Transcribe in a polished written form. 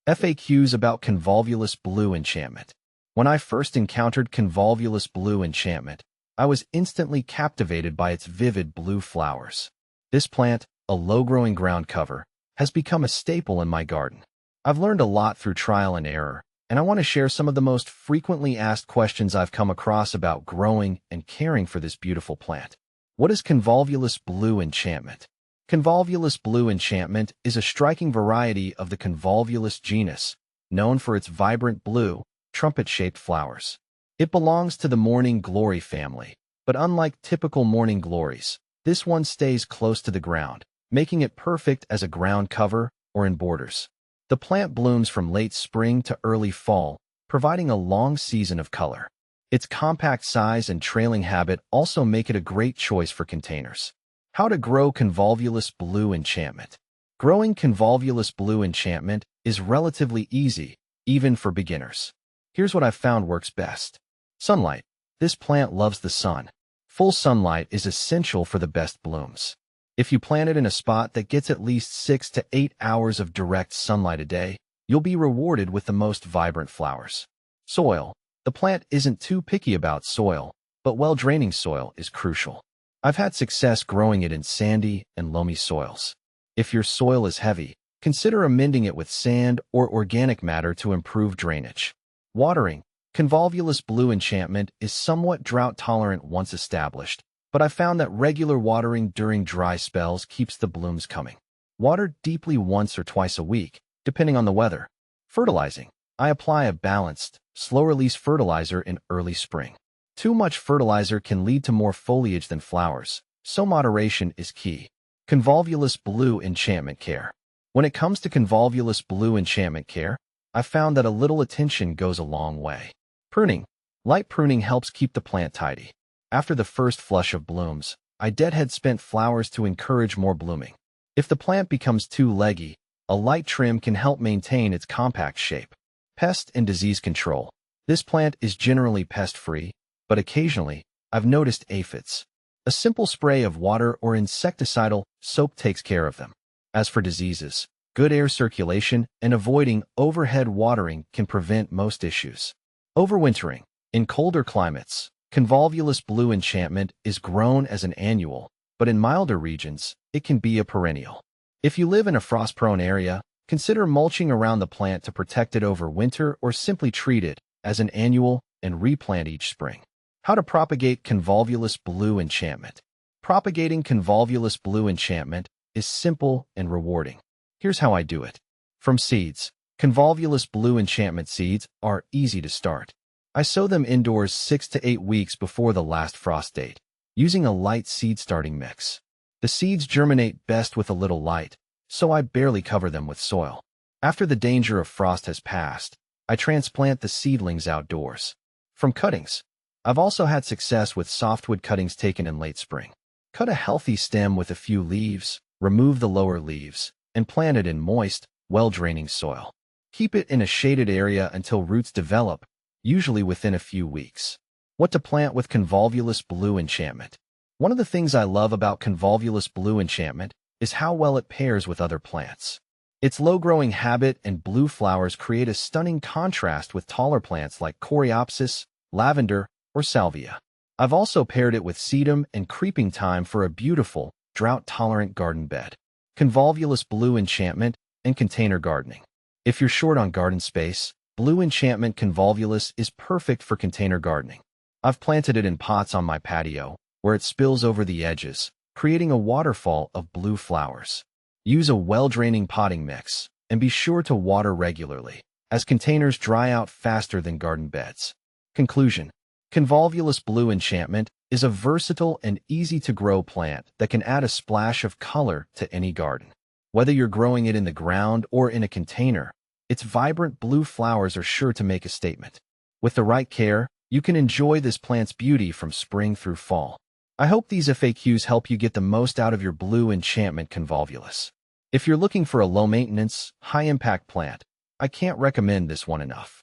FAQs about Convolvulus blue enchantment. When I first encountered Convolvulus blue enchantment, I was instantly captivated by its vivid blue flowers. This plant, a low-growing ground cover, has become a staple in my garden. I've learned a lot through trial and error, and I want to share some of the most frequently asked questions I've come across about growing and caring for this beautiful plant. What is Convolvulus blue enchantment? Convolvulus blue enchantment is a striking variety of the Convolvulus genus, known for its vibrant blue, trumpet-shaped flowers. It belongs to the morning glory family, but unlike typical morning glories, this one stays close to the ground, making it perfect as a ground cover or in borders. The plant blooms from late spring to early fall, providing a long season of color. Its compact size and trailing habit also make it a great choice for containers. How to grow Convolvulus blue enchantment. Growing Convolvulus blue enchantment is relatively easy, even for beginners. Here's what I've found works best. Sunlight. This plant loves the sun. Full sunlight is essential for the best blooms. If you plant it in a spot that gets at least 6 to 8 hours of direct sunlight a day, you'll be rewarded with the most vibrant flowers. Soil. The plant isn't too picky about soil, but well-draining soil is crucial. I've had success growing it in sandy and loamy soils. If your soil is heavy, consider amending it with sand or organic matter to improve drainage. Watering. Convolvulus blue enchantment is somewhat drought-tolerant once established, but I found that regular watering during dry spells keeps the blooms coming. Water deeply once or twice a week, depending on the weather. Fertilizing. I apply a balanced, slow-release fertilizer in early spring. Too much fertilizer can lead to more foliage than flowers, so moderation is key. Convolvulus blue enchantment care. When it comes to Convolvulus blue enchantment care, I've found that a little attention goes a long way. Pruning. Light pruning helps keep the plant tidy. After the first flush of blooms, I deadhead spent flowers to encourage more blooming. If the plant becomes too leggy, a light trim can help maintain its compact shape. Pest and disease control. This plant is generally pest-free, but occasionally, I've noticed aphids. A simple spray of water or insecticidal soap takes care of them. As for diseases, good air circulation and avoiding overhead watering can prevent most issues. Overwintering. In colder climates, Convolvulus blue enchantment is grown as an annual, but in milder regions, it can be a perennial. If you live in a frost-prone area, consider mulching around the plant to protect it over winter or simply treat it as an annual and replant each spring. How to propagate Convolvulus blue enchantment. Propagating Convolvulus blue enchantment is simple and rewarding. Here's how I do it. From seeds. Convolvulus blue enchantment seeds are easy to start. I sow them indoors 6 to 8 weeks before the last frost date, using a light seed starting mix. The seeds germinate best with a little light, so I barely cover them with soil. After the danger of frost has passed, I transplant the seedlings outdoors. From cuttings. I've also had success with softwood cuttings taken in late spring. Cut a healthy stem with a few leaves, remove the lower leaves, and plant it in moist, well-draining soil. Keep it in a shaded area until roots develop, usually within a few weeks. What to plant with Convolvulus blue enchantment. One of the things I love about Convolvulus blue enchantment is how well it pairs with other plants. Its low-growing habit and blue flowers create a stunning contrast with taller plants like Coreopsis, lavender, or salvia. I've also paired it with sedum and creeping thyme for a beautiful, drought-tolerant garden bed. Convolvulus blue enchantment and container gardening. If you're short on garden space, blue enchantment convolvulus is perfect for container gardening. I've planted it in pots on my patio, where it spills over the edges, creating a waterfall of blue flowers. Use a well-draining potting mix, and be sure to water regularly, as containers dry out faster than garden beds. Conclusion. Convolvulus blue enchantment is a versatile and easy-to-grow plant that can add a splash of color to any garden. Whether you're growing it in the ground or in a container, its vibrant blue flowers are sure to make a statement. With the right care, you can enjoy this plant's beauty from spring through fall. I hope these FAQs help you get the most out of your blue enchantment convolvulus. If you're looking for a low-maintenance, high-impact plant, I can't recommend this one enough.